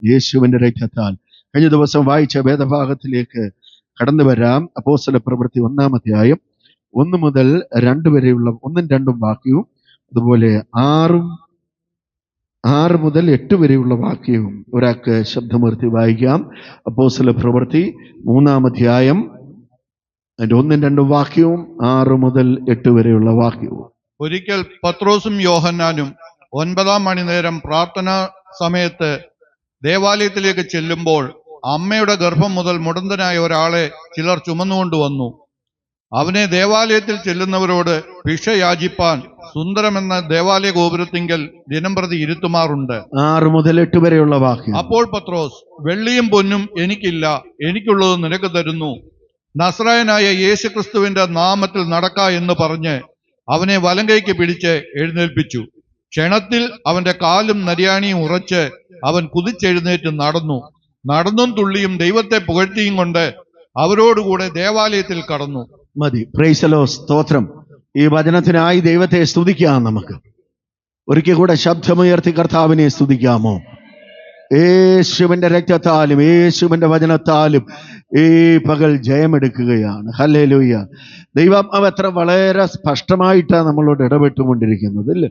യേശുവിന്റെ രക്തത്താൽ. കഴിഞ്ഞ ദിവസം വായിച്ച വേദഭാഗത്തിലേക്ക് കടന്നു വരാം. അപ്പോസ്തല പ്രവൃത്തി 1-ാം അധ്യായം 1 മുതൽ 2 വരെയുള്ള 1ഉം 2ഉം വാക്യവും, അതുപോലെ 6 മുതൽ 8 വരെയുള്ള വാക്യവും ഒരാൾക്ക് ശബ്ദമുയർത്തി വായിക്കാം. അപ്പോസ്തല പ്രവൃത്തി 3-ാം അധ്യായം അതിന്റെ 1ഉം 2ഉം വാക്യവും 6 മുതൽ 8 വരെയുള്ള വാക്യവും. ഒരിക്കൽ പത്രോസും യോഹന്നാനും 9-ാം മണിനേരം പ്രാർത്ഥനാ സമയത്ത് ദേവാലയത്തിലേക്ക് ചെല്ലുമ്പോൾ അമ്മയുടെ ഗർഭം മുതൽ മുടന്തനായ ഒരാളെ ചിലർ ചുമന്നുകൊണ്ടുവന്നു. അവനെ ദേവാലയത്തിൽ ചെല്ലുന്നവരോട് ഭിക്ഷ യാചിപ്പാൻ സുന്ദരമെന്ന ദേവാലയ ഗോപുരത്തിങ്കൽ ദിനംപ്രതി ഇരുത്തുമാറുണ്ട്. 6 മുതൽ 8 വരെയുള്ള വാക്യം. അപ്പോൾ പത്രോസ്, വെള്ളിയും പൊന്നും എനിക്കില്ല, എനിക്കുള്ളത് നിനക്ക് തരുന്നു. നസ്രായനായ യേശുക്രിസ്തുവിന്റെ നാമത്തിൽ നടക്ക എന്ന് പറഞ്ഞ് അവനെ വലങ്കൈക്ക് പിടിച്ച് എഴുന്നേൽപ്പിച്ചു. ക്ഷണത്തിൽ അവന്റെ കാലും നരിയാണിയും ഉറച്ച് അവൻ കുതിച്ചെഴുന്നേറ്റ് നടന്നും തുള്ളിയും ദൈവത്തെ പുകഴ്ത്തിയും കൊണ്ട് അവരോടുകൂടെ ദേവാലയത്തിൽ കടന്നു. മതി. Price the Lord. സ്തോത്രം. ഈ വചനത്തിനായി ദൈവത്തെ സ്തുതിക്കാം. നമുക്ക് ഒരിക്കൽ കൂടെ ശബ്ദമുയർത്തി കർത്താവിനെ സ്തുതിക്കാമോ? യേശുവിന്റെ രക്തത്താലും യേശുവിന്റെ വചനത്താലും ഈ പകൽ ജയമെടുക്കുകയാണ്. ഹല്ലേലൂയ. ദൈവം എത്ര വളരെ സ്പഷ്ടമായിട്ടാണ് നമ്മളോട് ഇടപെട്ടുകൊണ്ടിരിക്കുന്നത്, അല്ലേ?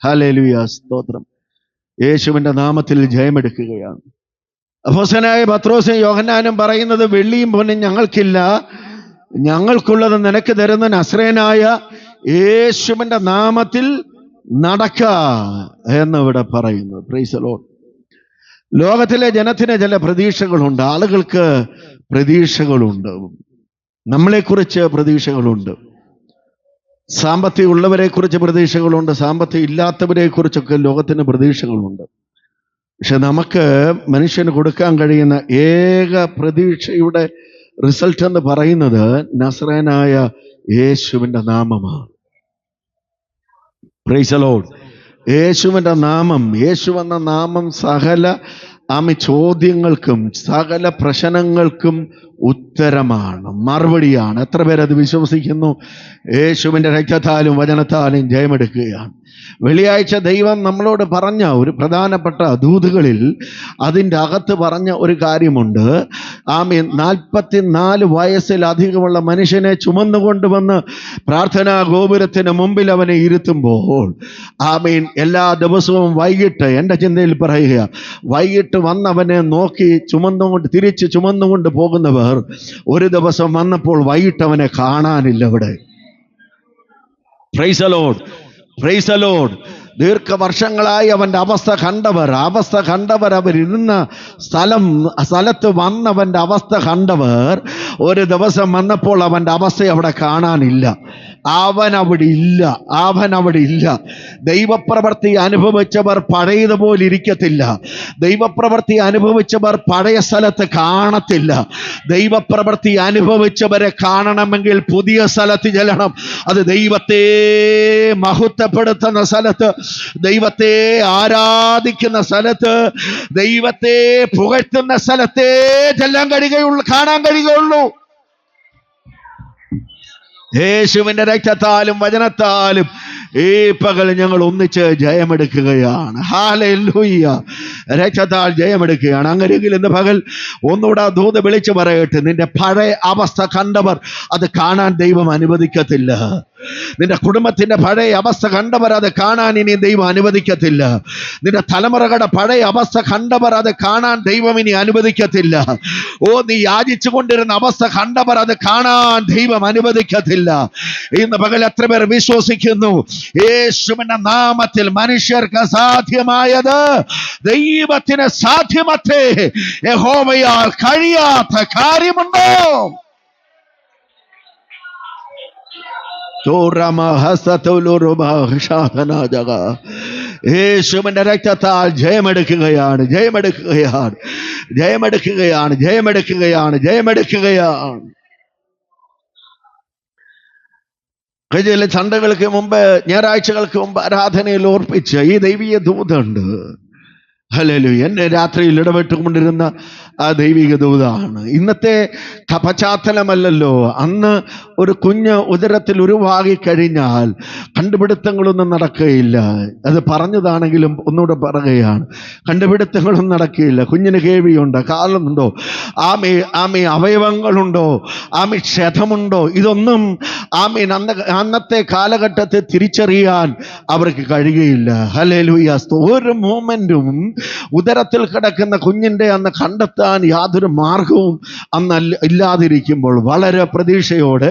ഹല്ലേലൂയ. സ്തോത്രം. യേശുവിന്റെ നാമത്തിൽ ജയമെടുക്കുകയാണ്. അപ്പോസ്തലനായ പത്രോസും യോഹന്നാനും പറയുന്നത്, വെള്ളിയും പൊന്നും ഞങ്ങൾക്കില്ല, ഞങ്ങൾക്കുള്ളത് നിനക്ക് തരുന്ന നസ്രയനായ യേശുവിന്റെ നാമത്തിൽ നടക്ക എന്നിവിടെ പറയുന്നു. Price the Lord. ലോകത്തിലെ ജനത്തിന് ചില പ്രതീക്ഷകളുണ്ട്, ആളുകൾക്ക് പ്രതീക്ഷകളുണ്ട്, നമ്മളെക്കുറിച്ച് പ്രതീക്ഷകളുണ്ട്, സാമ്പത്തികം ഉള്ളവരെ കുറിച്ച് പ്രതീക്ഷകളുണ്ട്, സാമ്പത്തികം ഇല്ലാത്തവരെ കുറിച്ചൊക്കെ ലോകത്തിന് പ്രതീക്ഷകളുണ്ട്. പക്ഷെ നമുക്ക് മനുഷ്യന് കൊടുക്കാൻ കഴിയുന്ന ഏക പ്രതീക്ഷയുടെ റിസൾട്ട് എന്ന് പറയുന്നത് നസ്രയനായ യേശുവിന്റെ നാമമാണ്. Price the Lord. യേശുവിന്റെ നാമം, യേശു എന്ന നാമം സകല ചോദ്യങ്ങൾക്കും സകല പ്രശ്നങ്ങൾക്കും ഉത്തരമാണ്, മറുപടിയാണ്. എത്ര പേരത് വിശ്വസിക്കുന്നു? യേശുവിന്റെ രക്തത്താലും വചനത്താലും ജയമെടുക്കുകയാണ്. വെള്ളിയാഴ്ച ദൈവം നമ്മളോട് പറഞ്ഞ ഒരു പ്രധാനപ്പെട്ട ദൂതുകളിൽ അതിൻ്റെ അകത്ത് പറഞ്ഞ ഒരു കാര്യമുണ്ട്. 44 വയസ്സിലധികമുള്ള മനുഷ്യനെ ചുമന്നുകൊണ്ടുവന്ന് പ്രാർത്ഥനാ ഗോപുരത്തിന് മുമ്പിൽ അവനെ ഇരുത്തുമ്പോൾ എല്ലാ ദിവസവും വൈകിട്ട്, എൻ്റെ ചിന്തയിൽ പറയുക, വൈകിട്ട് വന്നവനെ നോക്കി തിരിച്ച് ചുമന്നുകൊണ്ട് പോകുന്നവർ ഒരു ദിവസം വന്നപ്പോൾ വൈകിട്ട് അവനെ കാണാനില്ല ഇവിടെ. Praise the lord. Praise the lord. ദീർഘവർഷങ്ങളായി അവൻ്റെ അവസ്ഥ കണ്ടവർ അവരിരുന്ന സ്ഥലത്ത് വന്നവൻ്റെ അവസ്ഥ കണ്ടവർ ഒരു ദിവസം വന്നപ്പോൾ അവൻ്റെ അവസ്ഥ അവിടെ കാണാനില്ല. അവൻ അവിടെ ഇല്ല. ദൈവപ്രവൃത്തി അനുഭവിച്ചവർ പഴയതുപോലെ ഇരിക്കത്തില്ല. ദൈവപ്രവൃത്തി അനുഭവിച്ചവർ പഴയ സ്ഥലത്ത് കാണത്തില്ല. ദൈവപ്രവൃത്തി അനുഭവിച്ചവരെ കാണണമെങ്കിൽ പുതിയ സ്ഥലത്ത് ചെല്ലണം. അത് ദൈവത്തെ മഹത്വപ്പെടുത്തുന്ന സ്ഥലത്ത്, ദൈവത്തെ ആരാധിക്കുന്ന സ്ഥലത്ത്, ദൈവത്തെ പുകഴ്ത്തുന്ന സ്ഥലത്തേ കാണാൻ കഴിയുകയുള്ളൂ. യേശുവിന്റെ രക്തത്താലും വചനത്താലും ഈ പകൽ ഞങ്ങൾ ഒന്നിച്ച് ജയമെടുക്കുകയാണ്. ഹല്ലേലൂയ. രക്തത്താൽ ജയമെടുക്കുകയാണ്. അങ്ങനെയെങ്കിൽ ഇന്ന് പകൽ ഒന്നുകൂടെ ദൂത് വിളിച്ചു പറയട്ടെ, നിന്റെ പഴയ അവസ്ഥ കണ്ടവർ അത് കാണാൻ ദൈവം അനുവദിക്കത്തില്ല. നിന്റെ കുടുംബത്തിന്റെ പഴയ അവസ്ഥ കണ്ടവർ അത് കാണാൻ ഇനി ദൈവം അനുവദിക്കത്തില്ല. നിന്റെ തലമുറകളുടെ പഴയ അവസ്ഥ കണ്ടവർ അത് കാണാൻ ദൈവം ഇനി അനുവദിക്കത്തില്ല. നീ യാചിച്ചു കൊണ്ടിരുന്ന അവസ്ഥ കണ്ടവർ അത് കാണാൻ ദൈവം അനുവദിക്കത്തില്ല. ഇന്ന് പകൽ എത്ര പേർ വിശ്വസിക്കുന്നു? യേശുവിന്റെ നാമത്തിൽ മനുഷ്യർക്ക് സാധ്യമായത് ദൈവത്തിന് സാധ്യമത്രേ. യഹോവയാൽ കഴിയാത്ത കാര്യമുണ്ടോ? യേശുവിന്റെ രക്തത്താൽ ജയമെടുക്കുകയാണ്. ചില സൺഡേകൾക്ക് മുമ്പ്, ഞായറാഴ്ചകൾക്ക് മുമ്പ് ആരാധനയിൽ ഓർപ്പിച്ച ഈ ദൈവീയ ദൂതുണ്ട്. ഹല്ലേലൂയ. എന്നെ രാത്രിയിൽ ഇടപെട്ടുകൊണ്ടിരുന്ന ആ ദൈവിക ദൂതാണ്. ഇന്നത്തെ പശ്ചാത്തലമല്ലല്ലോ. അന്ന് ഒരു കുഞ്ഞ് ഉദരത്തിൽ ഉരുവാകി കഴിഞ്ഞാൽ കണ്ടുപിടുത്തങ്ങളൊന്നും നടക്കുകയില്ല. അത് പറഞ്ഞതാണെങ്കിലും ഒന്നുകൂടെ പറയുകയാണ്, കണ്ടുപിടുത്തങ്ങളൊന്നും നടക്കുകയില്ല. കുഞ്ഞിന് കേൾവിയുണ്ടോ, കാലുണ്ടോ, ആമേ അവയവങ്ങളുണ്ടോ, ക്ഷതമുണ്ടോ, ഇതൊന്നും അന്നത്തെ കാലഘട്ടത്തെ തിരിച്ചറിയാൻ അവർക്ക് കഴിയുകയില്ല. ഹല്ലേലൂയ. ഒരു മോമെന്റും ഉദരത്തിൽ കിടക്കുന്ന കുഞ്ഞിന്റെ അന്ന് കണ്ടെത്താൻ യാതൊരു മാർഗവും അന്ന് ഇല്ലാതിരിക്കുമ്പോൾ വളരെ പ്രതീക്ഷയോടെ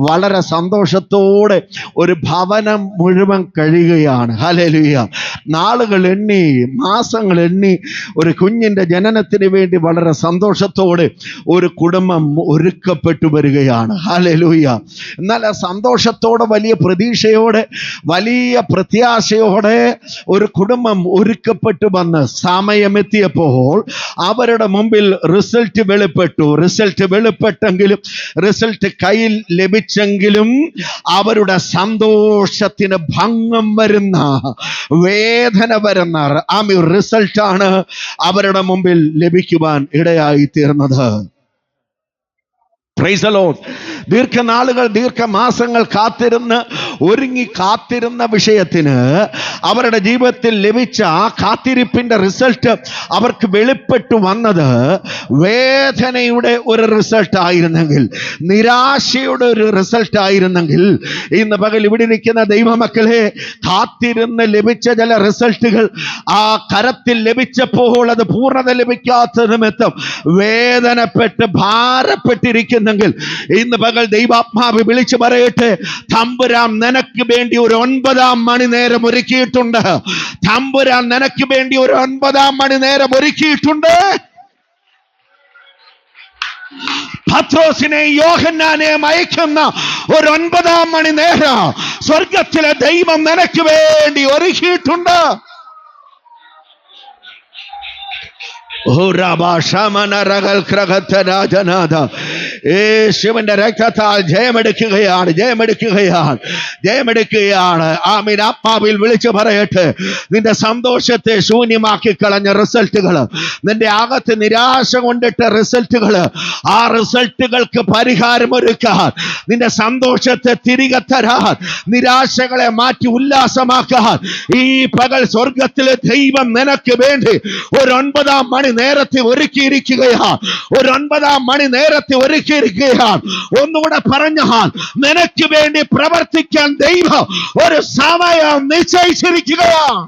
വളരെ സന്തോഷത്തോടെ ഒരു ഭവനം മുഴുവൻ കഴിയുകയാണ്. ഹല്ലേലൂയ. നാളുകൾ എണ്ണി, മാസങ്ങൾ എണ്ണി ഒരു കുഞ്ഞിന്റെ ജനനത്തിന് വേണ്ടി വളരെ സന്തോഷത്തോടെ ഒരു കുടുംബം ഒരുക്കപ്പെട്ടു വരികയാണ്. ഹല്ലേലൂയ. എന്നാൽ ആ സന്തോഷത്തോടെ, വലിയ പ്രതീക്ഷയോടെ, വലിയ പ്രത്യാശയോടെ ഒരു കുടുംബം ഒരുക്കപ്പെട്ടു വന്ന് സമയമെത്തിയപ്പോൾ അവരുടെ മുമ്പിൽ റിസൾട്ട് വെളിപ്പെട്ടെങ്കിലും, റിസൾട്ട് കയ്യിൽ ലഭിച്ചെങ്കിലും അവരുടെ സന്തോഷത്തിന് ഭംഗം വരുന്ന, വേദന വരുന്ന റിസൾട്ടാണ് അവരുടെ മുമ്പിൽ ലഭിക്കുവാൻ ഇടയായി തീർന്നത്. Praise the lord. ദീർഘനാളുകൾ, ദീർഘമാസങ്ങൾ കാത്തിരുന്ന വിഷയത്തിന് അവരുടെ ജീവിതത്തിൽ ലഭിച്ച ആ കാത്തിരിപ്പിന്റെ റിസൾട്ട് അവർക്ക് വെളിപ്പെട്ടു വന്നത് വേദനയുടെ ഒരു റിസൾട്ട് ആയിരുന്നെങ്കിൽ, നിരാശയുടെ ഒരു റിസൾട്ട് ആയിരുന്നെങ്കിൽ, ഇന്ന് പകൽ ഇവിടെ ഇരിക്കുന്ന ദൈവമക്കളെ, കാത്തിരുന്ന് ലഭിച്ച ചില റിസൾട്ടുകൾ ആ കരത്തിൽ ലഭിച്ചപ്പോൾ അത് പൂർണ്ണത ലഭിക്കാത്ത നിമിത്തം വേദനപ്പെട്ട് ഭാരപ്പെട്ടിരിക്കുന്നെങ്കിൽ, ഇന്ന് പകൽ ദൈവാത്മാവ് വിളിച്ചു പറയട്ടെ, തമ്പുരാൻ നിനക്ക് വേണ്ടി ഒരു 9-ാം മണി നേരം ഒരുക്കിയിട്ടുണ്ട്. തമ്പുരാൻ നിനക്ക് വേണ്ടി ഒരു 9-ാം മണി നേരം ഒരുക്കിയിട്ടുണ്ട്. പത്രോസിനെ, യോഹന്നാനെയും അയക്കുന്ന ഒരു 9-ാം മണി നേരം സ്വർഗത്തിലെ ദൈവം നിനക്ക് വേണ്ടി ഒരുക്കിയിട്ടുണ്ട്. യേശുവിന്റെ രക്തത്താൽ ജയമെടുക്കുകയാണ്. ആമീൻ. ആത്മാവിൽ വിളിച്ചു പറയട്ടെ, നിന്റെ സന്തോഷത്തെ ശൂന്യമാക്കി കളഞ്ഞ റിസൾട്ടുകൾ, നിന്റെ അകത്ത് നിരാശ കൊണ്ടിട്ട റിസൾട്ടുകൾ, ആ റിസൾട്ടുകൾക്ക് പരിഹാരമൊരുക്കാൻ, നിന്റെ സന്തോഷത്തെ തിരികെ തരാൻ, നിരാശകളെ മാറ്റി ഉല്ലാസമാക്കാൻ ഈ പകൽ സ്വർഗത്തിലെ ദൈവം നിനക്ക് വേണ്ടി ഒരു 9-ാം മണി നേരത്തെ ഒരുക്കിയിരിക്കുകയാണ്. ഒരു 9-ാം മണി നേരത്തെ ഒരുക്കിയിരിക്കുകയാണ്. ഒന്നുകൂടെ പറഞ്ഞാൽ, നിനക്ക് വേണ്ടി പ്രവർത്തിക്കാൻ ദൈവം ഒരു സമയം നിശ്ചയിച്ചിരിക്കുകയാണ്.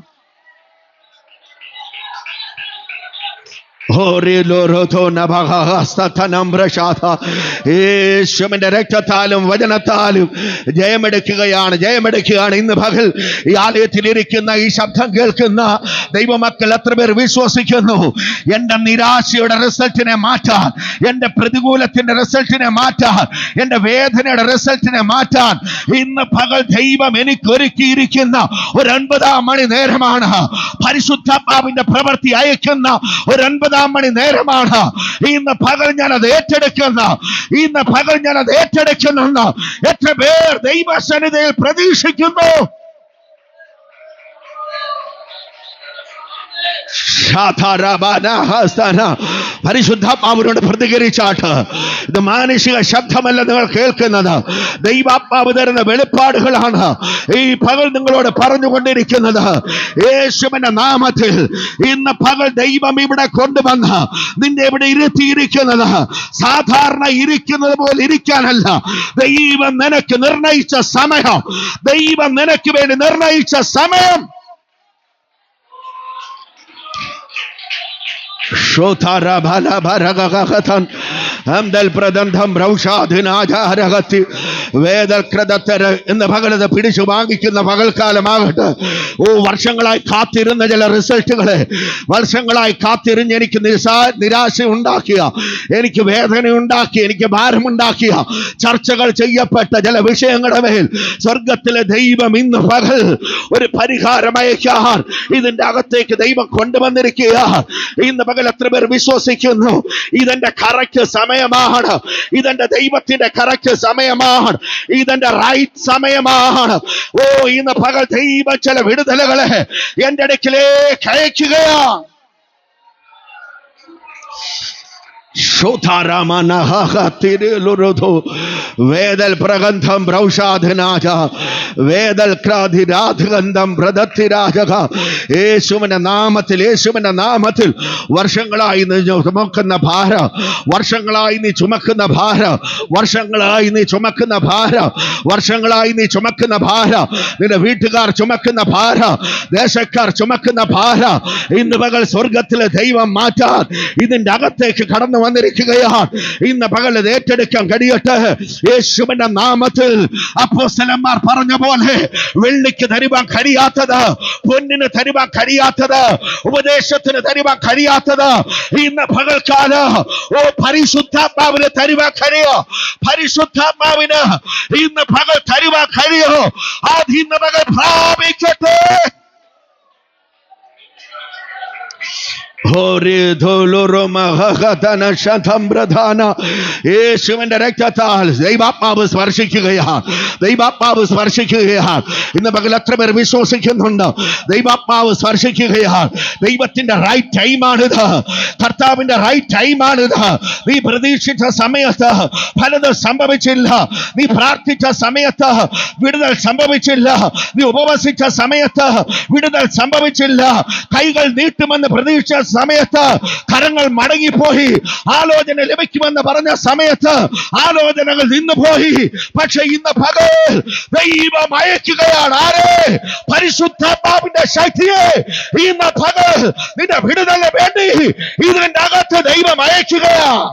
യേശുവിന്റെ രക്തത്താലും വചനത്താലും ജയമെടുക്കുകയാണ്. ഇന്ന് പകൽ ഈ ആലയത്തിലിരിക്കുന്ന, ഈ ശബ്ദം കേൾക്കുന്ന ദൈവമക്കൾ എത്ര പേർ വിശ്വസിക്കുന്നു, എന്റെ നിരാശയുടെ റിസൾട്ടിനെ മാറ്റാൻ, എന്റെ പ്രതികൂലത്തിന്റെ റിസൾട്ടിനെ മാറ്റാൻ, എന്റെ വേദനയുടെ റിസൾട്ടിനെ മാറ്റാൻ ഇന്ന് പകൽ ദൈവം എനിക്ക് ഒരുക്കിയിരിക്കുന്ന ഒരു 9-ാം മണി നേരമാണ്. പരിശുദ്ധാത്മാവിന്റെ പ്രവൃത്തി അയക്കുന്ന ഒരു 9-ാം മണി നേരമാണ്. ഇന്ന് പകൽ ഞാനത് ഏറ്റെടുക്കുന്നു. എത്ര പേർ ദൈവസന്നിധിയിൽ പ്രതീക്ഷിക്കുന്നു? പരിശുദ്ധാത്മാവിനോട് പ്രതികരിച്ചാട്ട്, ഇത് മാനുഷിക ശബ്ദമല്ല നിങ്ങൾ കേൾക്കുന്നത്, ദൈവാത്മാവ് തരുന്ന വെളിപ്പാടുകളാണ് ഈ പകൽ നിങ്ങളോട് പറഞ്ഞുകൊണ്ടിരിക്കുന്നത്. യേശുവിന്റെ നാമത്തിൽ ഇന്ന് പകൽ ദൈവം ഇവിടെ കൊണ്ടുവന്ന് നിന്നെ ഇവിടെ ഇരുത്തിയിരിക്കുന്നത് സാധാരണ ഇരിക്കുന്നത് പോലെ ഇരിക്കാനല്ല. ദൈവം നിനക്ക് നിർണയിച്ച സമയം, ദൈവം നിനക്ക് വേണ്ടി നിർണയിച്ച സമയം. എന്ന് പകലത് പിടിച്ചു വാങ്ങിക്കുന്ന പകൽക്കാലമാകട്ടെ. വർഷങ്ങളായി കാത്തിരുന്ന ചില റിസൾട്ടുകളെ, വർഷങ്ങളായി കാത്തിരിഞ്ഞ് എനിക്ക് നിരാശ ഉണ്ടാക്കിയ, എനിക്ക് വേദന ഉണ്ടാക്കിയ, എനിക്ക് ഭാരമുണ്ടാക്കിയ ചർച്ചകൾ ചെയ്യപ്പെട്ട ചില വിഷയങ്ങളുടെ മേൽ സ്വർഗത്തിലെ ദൈവം ഇന്ന് പകൽ ഒരു പരിഹാരമയക്കാൻ ഇതിന്റെ അകത്തേക്ക് ദൈവം കൊണ്ടുവന്നിരിക്കുക. ഇന്ന് പകൽ എത്ര പേർ വിശ്വസിക്കുന്നു, ഇതെന്റെ കറക്റ്റ് സമയമാണ്, ഇതെന്റെ ദൈവത്തിന്റെ കറക്റ്റ് സമയമാണ്, ഇതെന്റെ റൈറ്റ് സമയമാണ്. ഇന്ന് പകൽ ദൈവം ചില വിടുതലുകളെ എന്റെ അടുക്കിലേക്ക് അയക്കുകയാണ്. വേദൽ പ്രഗന്ധം ബ്രൗഷാധനാജ വേദൽ ക്രാധിരാധഗന്ധം പ്രദത്തിരാജക. യേശുവിന്റെ നാമത്തിൽ വർഷങ്ങളായി നീ ചുമക്കുന്ന ഭാര, വർഷങ്ങളായി നീ ചുമക്കുന്ന ഭാര, വർഷങ്ങളായി നീ ചുമക്കുന്ന ഭാര, വർഷങ്ങളായി നീ ചുമക്കുന്ന ഭാര, നിന്റെ വീട്ടുകാർ ചുമക്കുന്ന ഭാര, ദേശക്കാർ ചുമക്കുന്ന ഭാര, ഇന്ന് പകൽ സ്വർഗത്തിലെ ദൈവം മാറ്റാൻ ഇതിന്റെ അകത്തേക്ക് കടന്നു വന്നിരിക്കുകയാണ്. ഇന്ന് പകൽ ഇത് ഏറ്റെടുക്കാൻ കഴിയട്ടെ യേശുവിന്റെ നാമത്തിൽ. അപ്പോസ്തലന്മാർ പറഞ്ഞ പോലെ വെള്ളിക്ക് തരുവാൻ കഴിയാത്തത്, പൊന്നിന് തരുവാൻ കഴിയാത്തത്, ഉപദേശത്തിന് തരുവാൻ കഴിയാത്തത് ഇന്ന് പകൽക്കാല പരിശുദ്ധാത്മാവിന് തരുവാൻ കഴിയോ? പരിശുദ്ധാത്മാവിന് ഇന്ന് പകൽ തരുവാൻ കഴിയോ? അത് ഇന്ന് പകൽ പ്രാപിക്കട്ടെ. യേശുവിന്റെ രക്തത്താൽ ദൈവാത്മാവ് സ്പർശിക്കുകയാണ്, ദൈവാത്മാവ് സ്പർശിക്കുകയാണ്. ഇന്ന് പകൽ എത്ര പേർ വിശ്വസിക്കുന്നുണ്ട്? ദൈവാത്മാവ് സ്പർശിക്കുകയാണ്. ദൈവത്തിന്റെ റൈറ്റ് ടൈമാണിത്, കർത്താവിന്റെ റൈറ്റ് ടൈമാണിത്. നീ പ്രതീക്ഷിച്ച സമയത്ത് ഫലം സംഭവിച്ചില്ല, നീ പ്രാർത്ഥിച്ച സമയത്ത് വിടുതൽ സംഭവിച്ചില്ല, നീ ഉപവസിച്ച സമയത്ത് വിടുതൽ സംഭവിച്ചില്ല, കൈകൾ നീട്ടുമെന്ന് പ്രതീക്ഷിച്ച സമയത്ത് കരങ്ങൾ മടങ്ങിപ്പോയി, ആലോചന ലഭിക്കുമെന്ന് പറഞ്ഞ സമയത്ത് ആലോചനകൾ നിന്നുപോയി. പക്ഷെ ഇന്ന് പകൽ ദൈവം അയക്കുകയാണ്. ആരെ? പരിശുദ്ധാത്മാവിന്റെ ശക്തിയെ ഇന്ന് പകൽ നിന്റെ വിടുതലിന് വേണ്ടി ഇതിന്റെ അകത്ത് ദൈവം അയക്കുകയാണ്.